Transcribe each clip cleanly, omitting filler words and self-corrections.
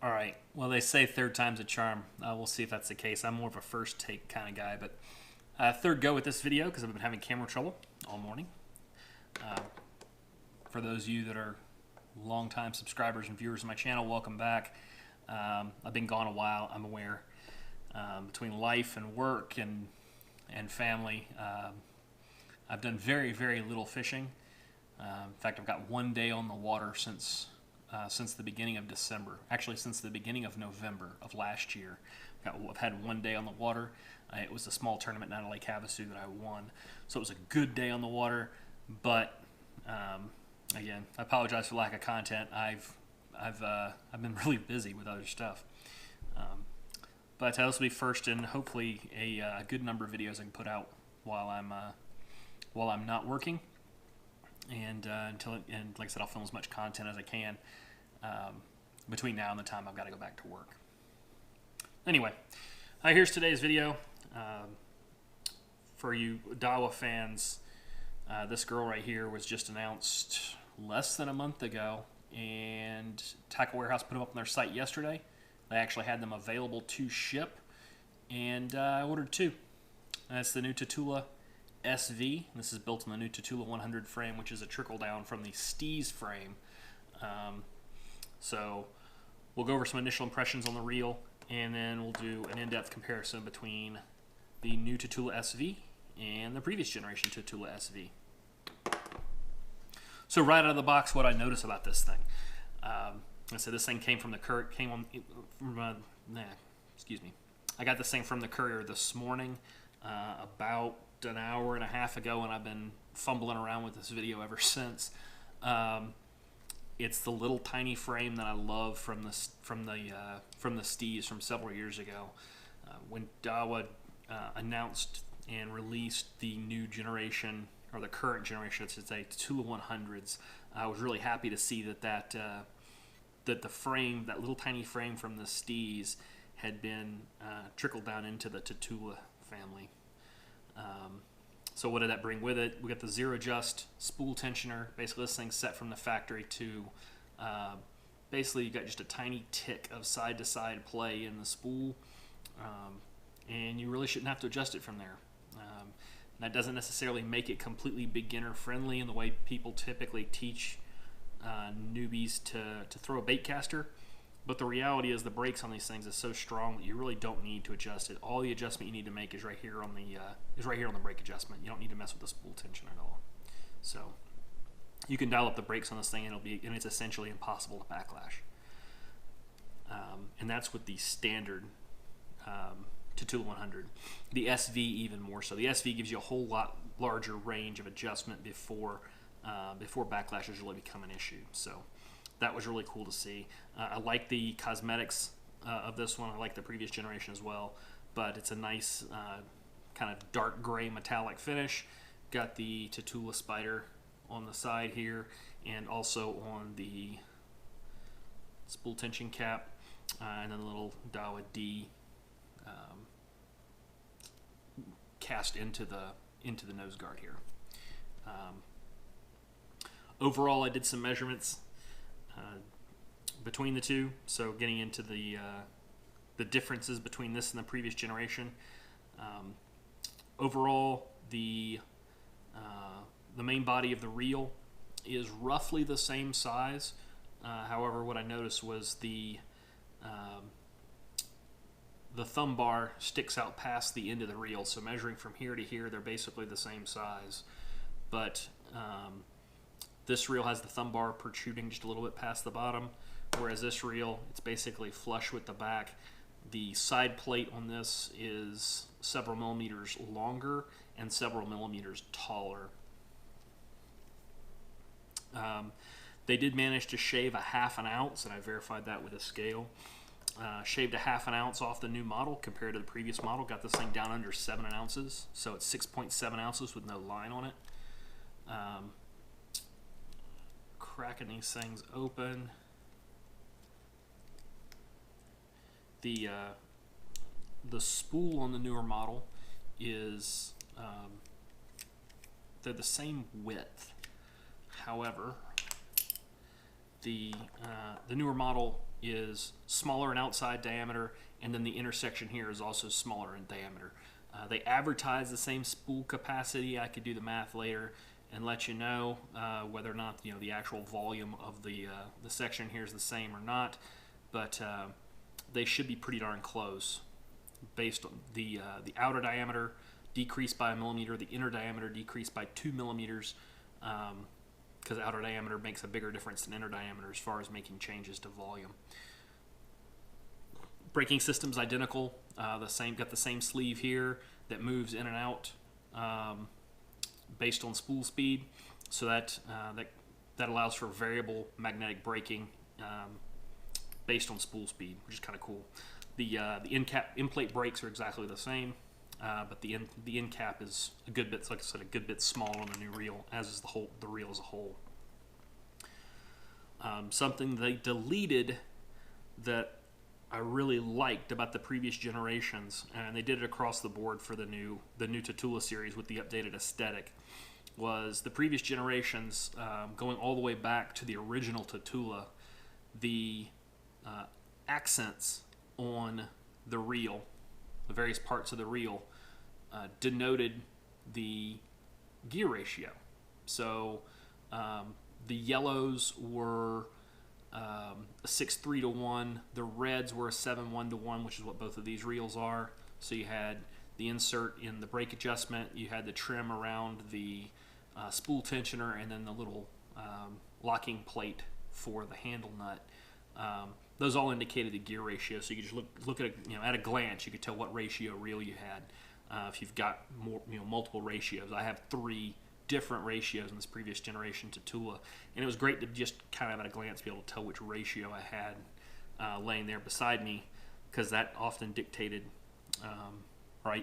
All right. Well, they say third time's a charm. We'll see if that's the case. I'm more of a first take kind of guy, but third go with this video because I've been having camera trouble all morning. For those of you that are longtime subscribers and viewers of my channel, welcome back. I've been gone a while, I'm aware. Between life and work and family, I've done very, very little fishing. In fact, I've got 1 day on the water since the beginning of December. Actually, since the beginning of November of last year. I've had 1 day on the water. It was a small tournament down at Lake Havasu that I won. So it was a good day on the water, but again, I apologize for lack of content. I've been really busy with other stuff. But this will be first and hopefully a good number of videos I can put out while I'm not working. And like I said, I'll film as much content as I can between now and the time I've got to go back to work. Anyway, here's today's video. For you Dawa fans, this girl right here was just announced less than a month ago, and Tackle Warehouse put them up on their site yesterday. They actually had them available to ship, and I ordered two. That's the new Tatula SV. This is built on the new Tatula 100 frame, which is a trickle down from the Steez frame. So we'll go over some initial impressions on the reel, and then we'll do an in-depth comparison between the new Tatula SV and the previous generation Tatula SV. So right out of the box, what I notice about this thing. I said this thing came from the I got this thing from the courier this morning, about an hour and a half ago, and I've been fumbling around with this video ever since. It's the little tiny frame that I love from the Steez from several years ago. When Dawa announced and released the new generation, or the current generation, I should say, Tatula 100s, I was really happy to see that the frame, that little tiny frame from the Steez, had been trickled down into the Tatula family. So what did that bring with it? We got the zero adjust spool tensioner. Basically, this thing's set from the factory to basically you got just a tiny tick of side to side play in the spool, and you really shouldn't have to adjust it from there. That doesn't necessarily make it completely beginner friendly in the way people typically teach newbies to throw a bait caster. But the reality is the brakes on these things is so strong that you really don't need to adjust it. All the adjustment you need to make is right here on the brake adjustment. You don't need to mess with the spool tension at all. So you can dial up the brakes on this thing, and it's essentially impossible to backlash. And that's with the standard Tatula 100. The SV even more so. The SV gives you a whole lot larger range of adjustment before backlashes really become an issue. So that was really cool to see. I like the cosmetics of this one. I like the previous generation as well, but it's a nice kind of dark gray metallic finish. Got the Tatula spider on the side here, and also on the spool tension cap, and then the little Dawa D cast into the nose guard here. Overall, I did some measurements between the two, so getting into the differences between this and the previous generation. Overall, the main body of the reel is roughly the same size. However, what I noticed was the thumb bar sticks out past the end of the reel, so measuring from here to here, they're basically the same size. But this reel has the thumb bar protruding just a little bit past the bottom, whereas this reel, it's basically flush with the back. The side plate on this is several millimeters longer and several millimeters taller. They did manage to shave a ½ ounce, and I verified that with a scale. Shaved a ½ ounce off the new model compared to the previous model. Got this thing down under 7 ounces, so it's 6.7 ounces with no line on it. Cracking these things open. The spool on the newer model is they're the same width. However, the newer model is smaller in outside diameter, and then the intersection here is also smaller in diameter. They advertise the same spool capacity. I could do the math later and let you know whether or not the actual volume of the section here is the same or not, but they should be pretty darn close. Based on the outer diameter decreased by 1 millimeter, the inner diameter decreased by 2 millimeters, because outer diameter makes a bigger difference than inner diameter as far as making changes to volume. Braking system's identical. Got the same sleeve here that moves in and out based on spool speed, so that allows for variable magnetic braking based on spool speed, which is kind of cool. The in plate brakes are exactly the same, but the end cap is a good bit, like I said, a good bit smaller on the new reel, as is the reel as a whole. Something they deleted that I really liked about the previous generations, and they did it across the board for the new Tatula series with the updated aesthetic, was the previous generations, going all the way back to the original Tatula, the accents on the reel, the various parts of the reel, denoted the gear ratio. So the yellows were a 6:3 to 1. The reds were a 7:1 to 1, which is what both of these reels are. So you had the insert in the brake adjustment, you had the trim around the spool tensioner, and then the little locking plate for the handle nut. Those all indicated the gear ratio, so you could just look at it, at a glance, you could tell what ratio reel you had. If you've got more, multiple ratios, I have 3 different ratios in this previous generation Tatula, and it was great to just kind of at a glance be able to tell which ratio I had laying there beside me, because that often dictated, or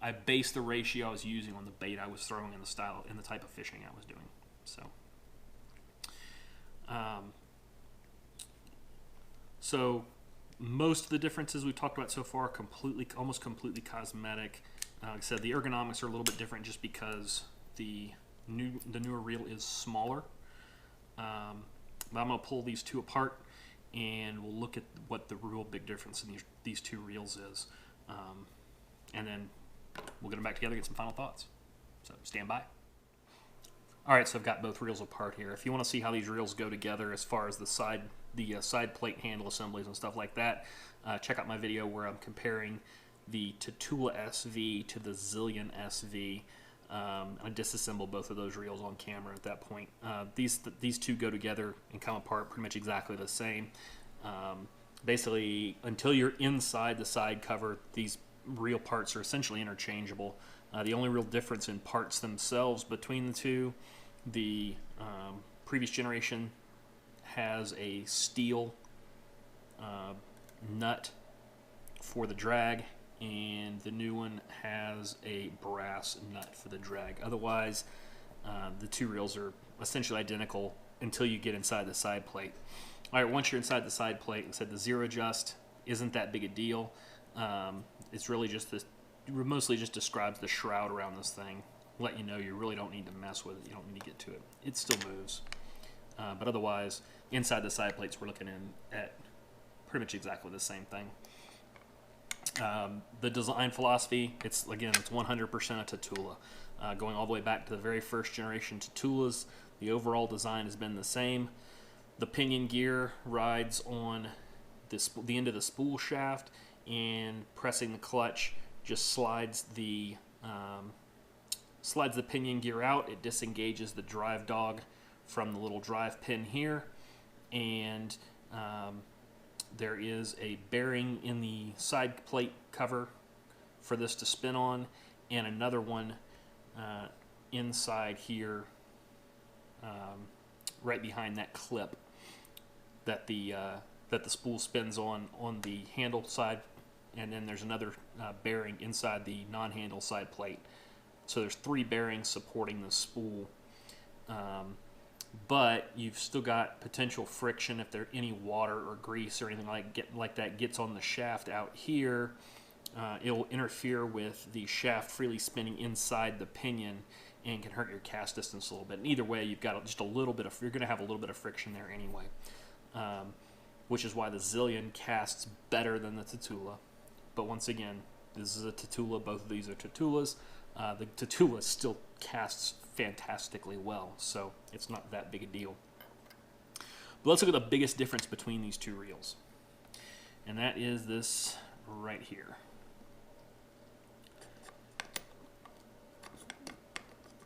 I based the ratio I was using on the bait I was throwing and the type of fishing I was doing. So most of the differences we've talked about so far are almost completely cosmetic. Like I said, the ergonomics are a little bit different just because the newer reel is smaller. But I'm going to pull these two apart, and we'll look at what the real big difference in these two reels is. And then we'll get them back together and get some final thoughts. So stand by. All right, so I've got both reels apart here. If you want to see how these reels go together as far as the side plate handle assemblies and stuff like that, check out my video where I'm comparing the Tatula SV to the Zillion SV. I disassembled both of those reels on camera at that point. These two go together and come apart pretty much exactly the same. Basically, until you're inside the side cover, these reel parts are essentially interchangeable. The only real difference in parts themselves between the two, the previous generation has a steel nut for the drag, and the new one has a brass nut for the drag. Otherwise, the two reels are essentially identical until you get inside the side plate. All right, once you're inside the side plate, like I said, the zero adjust isn't that big a deal. It's really just this, mostly just describes the shroud around this thing, let you know you really don't need to mess with it. You don't need to get to it. It still moves. But otherwise, inside the side plates, we're looking at pretty much exactly the same thing. The design philosophy, it's 100% a Tatula. Going all the way back to the very first generation Tatulas, the overall design has been the same. The pinion gear rides on the end of the spool shaft, and pressing the clutch just slides the pinion gear out. It disengages the drive dog from the little drive pin here, and there is a bearing in the side plate cover for this to spin on, and another one inside here, right behind that clip that the spool spins on the handle side, and then there's another bearing inside the non-handle side plate. So there's 3 bearings supporting the spool. But you've still got potential friction if there any water or grease or anything like that gets on the shaft out here. It will interfere with the shaft freely spinning inside the pinion, and can hurt your cast distance a little bit. And either way, you've got just a little bit of, you're going to have a little bit of friction there anyway, which is why the Zillion casts better than the Tatula. But once again, this is a Tatula. Both of these are Tatulas. The Tatula still casts fantastically well, so it's not that big a deal. But let's look at the biggest difference between these two reels, and that is this right here.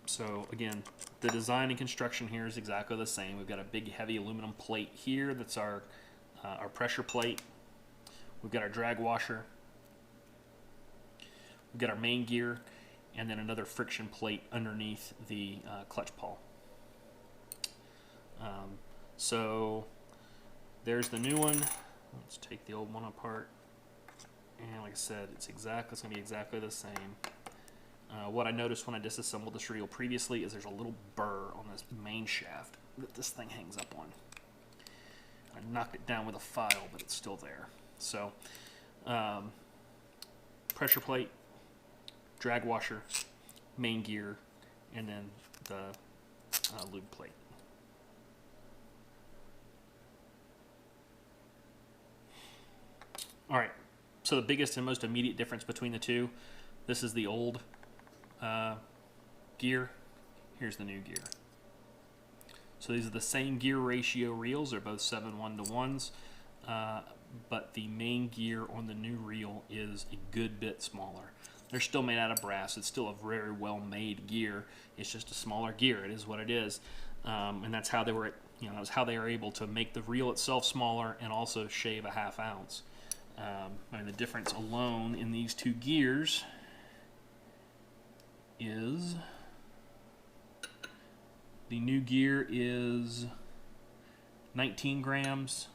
So again, the design and construction here is exactly the same. We've got a big heavy aluminum plate here that's our pressure plate. We've got our drag washer. We've got our main gear, and then another friction plate underneath the clutch pawl. So there's the new one. Let's take the old one apart. And like I said, it's going to be exactly the same. What I noticed when I disassembled this reel previously is there's a little burr on this main shaft that this thing hangs up on. I knocked it down with a file, but it's still there. So, pressure plate, drag washer, main gear, and then the lube plate. All right, so the biggest and most immediate difference between the two, this is the old gear. Here's the new gear. So these are the same gear ratio reels. They're both 7:1 to 1s, but the main gear on the new reel is a good bit smaller. They're still made out of brass. It's still a very well-made gear. It's just a smaller gear. It is what it is, and that's how they were. That was how they were able to make the reel itself smaller and also shave a ½ ounce. I mean, the difference alone in these two gears is the new gear is 19 grams.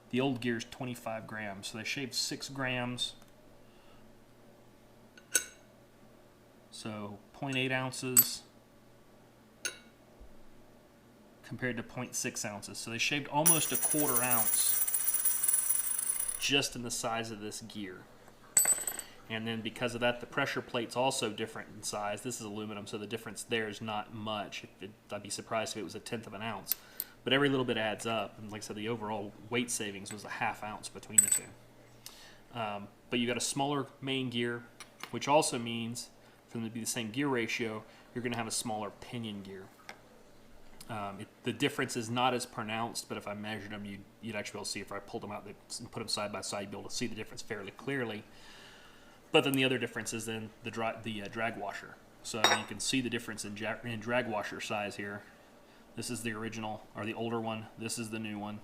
The old gear is 25 grams, so they shaved 6 grams. So 0.8 ounces compared to 0.6 ounces. So they shaved almost a ¼ ounce just in the size of this gear. And then because of that, the pressure plate's also different in size. This is aluminum, so the difference there is not much. I'd be surprised if it was 1/10 of an ounce. But every little bit adds up. And like I said, the overall weight savings was a ½ ounce between the two. But you got a smaller main gear, which also means for them to be the same gear ratio, you're going to have a smaller pinion gear. The difference is not as pronounced, but if I measured them, you'd actually be able to see, if I pulled them out and put them side by side, you'd be able to see the difference fairly clearly. But then the other difference is then the drag washer. So you can see the difference in drag washer size here. This is the original, or the older one. This is the new one.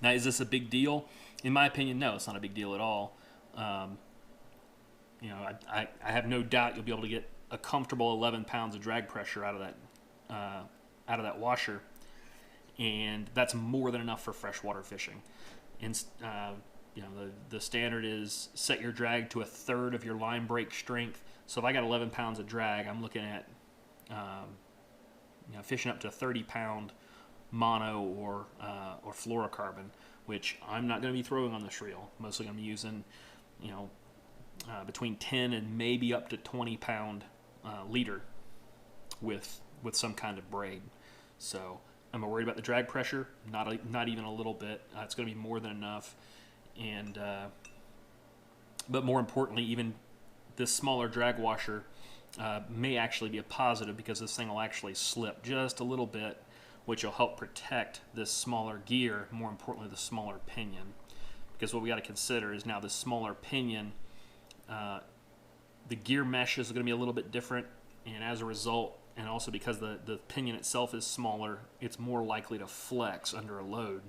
Now, is this a big deal? In my opinion, no, it's not a big deal at all. I have no doubt you'll be able to get a comfortable 11 pounds of drag pressure out of that washer, and that's more than enough for freshwater fishing. And the standard is set your drag to 1/3 of your line break strength. So if I got 11 pounds of drag, I'm looking at fishing up to 30-pound mono or fluorocarbon, which I'm not going to be throwing on this reel. Mostly going to be using, between 10 and maybe up to 20-pound leader with some kind of braid. So I'm worried about the drag pressure, not even a little bit. It's going to be more than enough. And but more importantly, even this smaller drag washer may actually be a positive, because this thing will actually slip just a little bit, which will help protect this smaller gear, more importantly the smaller pinion. Because what we got to consider is now this smaller pinion, the gear mesh is going to be a little bit different, and as a result, and also because the pinion itself is smaller, it's more likely to flex under a load.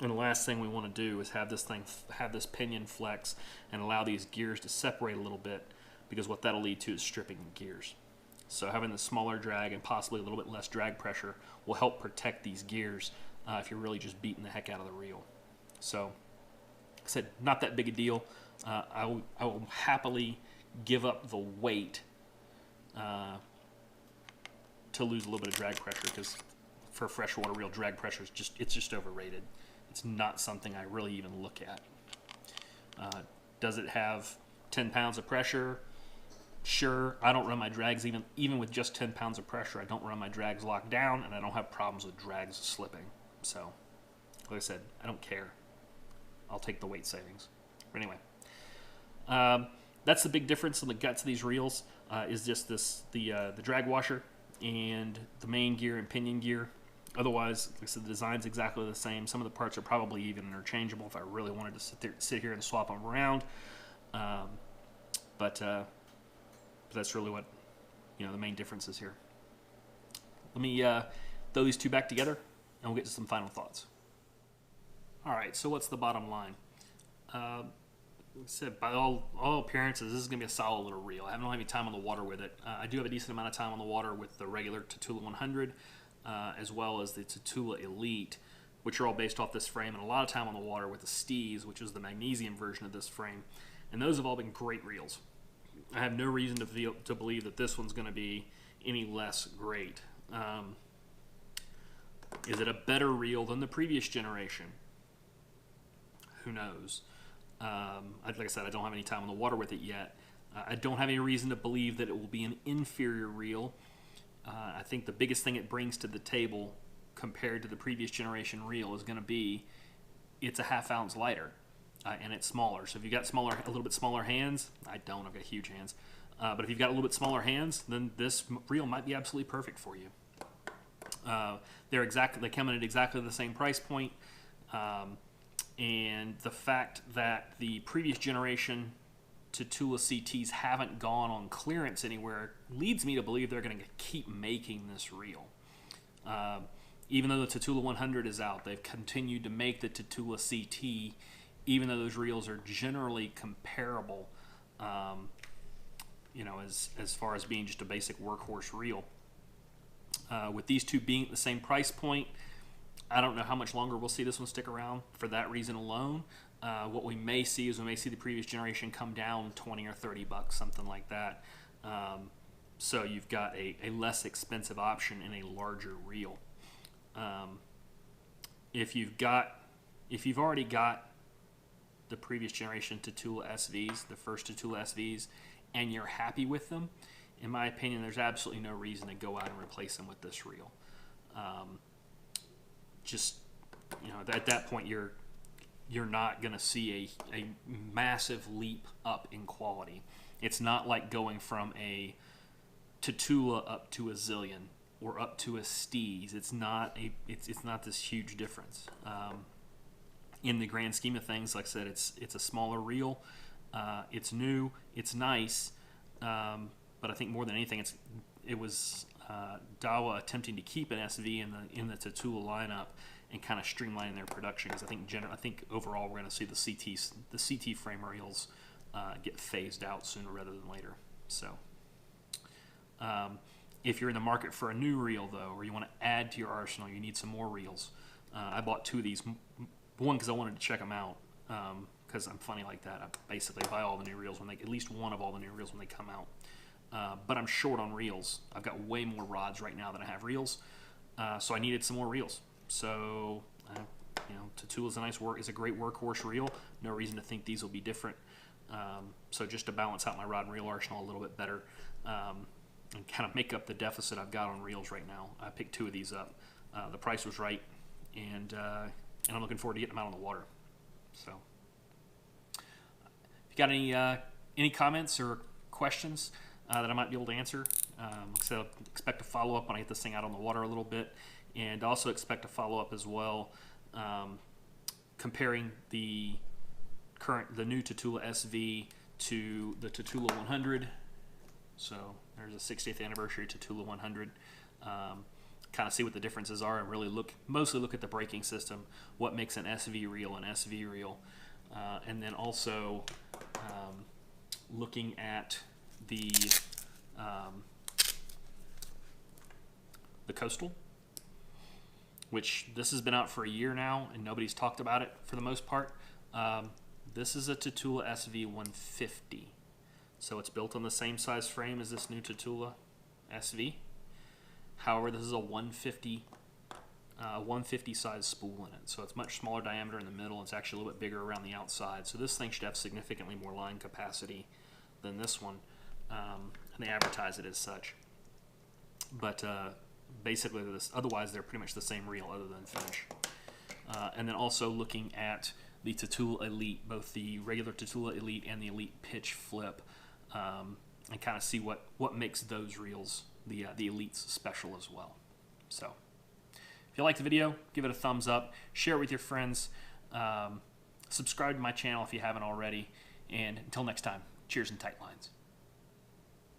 And the last thing we want to do is have this pinion flex and allow these gears to separate a little bit, because what that'll lead to is stripping the gears. So having the smaller drag and possibly a little bit less drag pressure will help protect these gears if you're really just beating the heck out of the reel. So, like I said, not that big a deal. I will happily give up the weight to lose a little bit of drag pressure, because for a freshwater reel, drag pressure is just overrated. It's not something I really even look at. Does it have 10 pounds of pressure. Sure, I don't run my drags even with just 10 pounds of pressure. I don't run my drags locked down, and I don't have problems with drags slipping. So, like I said, I don't care. I'll take the weight savings. But anyway, that's the big difference in the guts of these reels. Is just the drag washer and the main gear and pinion gear. Otherwise, like I said, the design's exactly the same. Some of the parts are probably even interchangeable if I really wanted to sit here and swap them around. But that's really what the main difference is here. Let me throw these two back together, and we'll get to some final thoughts. All right, so what's the bottom line? Like I said, by all appearances, this is going to be a solid little reel. I haven't had any time on the water with it. I do have a decent amount of time on the water with the regular Tatula 100, as well as the Tatula Elite, which are all based off this frame, and a lot of time on the water with the Steez, which is the magnesium version of this frame. And those have all been great reels. I have no reason to believe that this one's going to be any less great. Is it a better reel than the previous generation? Who knows? Like I said, I don't have any time on the water with it yet. I don't have any reason to believe that it will be an inferior reel. I think the biggest thing it brings to the table compared to the previous generation reel is going to be it's a ½ ounce lighter. And it's smaller. So if you've got a little bit smaller hands, I don't, I've got huge hands. But if you've got a little bit smaller hands, then this reel might be absolutely perfect for you. They come in at exactly the same price point. And the fact that the previous generation Tatula CTs haven't gone on clearance anywhere leads me to believe they're going to keep making this reel. Even though the Tatula 100 is out, they've continued to make the Tatula CT, even though those reels are generally comparable, as far as being just a basic workhorse reel. With these two being at the same price point, I don't know how much longer we'll see this one stick around for that reason alone. What we may see is the previous generation come down 20 or 30 bucks, something like that. So you've got a less expensive option in a larger reel. If you've already got the previous generation Tatula SVs, the first Tatula SVs, and you're happy with them, in my opinion, there's absolutely no reason to go out and replace them with this reel. At that point, you're not going to see a massive leap up in quality. It's not like going from a Tatula up to a Zillion or up to a Steez. It's not this huge difference. In the grand scheme of things, like I said, it's a smaller reel. It's new. It's nice. But I think more than anything, it was Daiwa attempting to keep an SV in the Tatula lineup and kind of streamlining their production. Because I think overall we're going to see the CT frame reels get phased out sooner rather than later. So, if you're in the market for a new reel though, or you want to add to your arsenal, you need some more reels. I bought two of these. One, because I wanted to check them out, because I'm funny like that. I basically buy all the new reels at least one of all the new reels when they come out. But I'm short on reels. I've got way more rods right now than I have reels, so I needed some more reels. So, Tatula is a great workhorse reel. No reason to think these will be different. So just to balance out my rod and reel arsenal a little bit better, and kind of make up the deficit I've got on reels right now, I picked two of these up. The price was right, and I'm looking forward to getting them out on the water. So, if you got any comments or questions that I might be able to answer, so expect to follow up when I get this thing out on the water a little bit, and also expect to follow up as well, comparing the new Tatula SV to the Tatula 100. So there's a 60th anniversary Tatula 100. Kind of see what the differences are, and really mostly look at the braking system, what makes an SV reel an SV reel, and then also looking at the Coastal, which this has been out for a year now and nobody's talked about it for the most part. This is a Tatula SV 150, so it's built on the same size frame as this new Tatula SV. However, this is a 150 a 150 size spool in it. So it's much smaller diameter in the middle. It's actually a little bit bigger around the outside. So this thing should have significantly more line capacity than this one. And they advertise it as such. But basically, otherwise they're pretty much the same reel other than finish. And then also looking at the Tatula Elite, both the regular Tatula Elite and the Elite Pitch Flip, and kind of see what makes those reels, the Elites, special as well. So if you like the video, give it a thumbs up, share it with your friends, subscribe to my channel if you haven't already, and until next time, cheers and tight lines.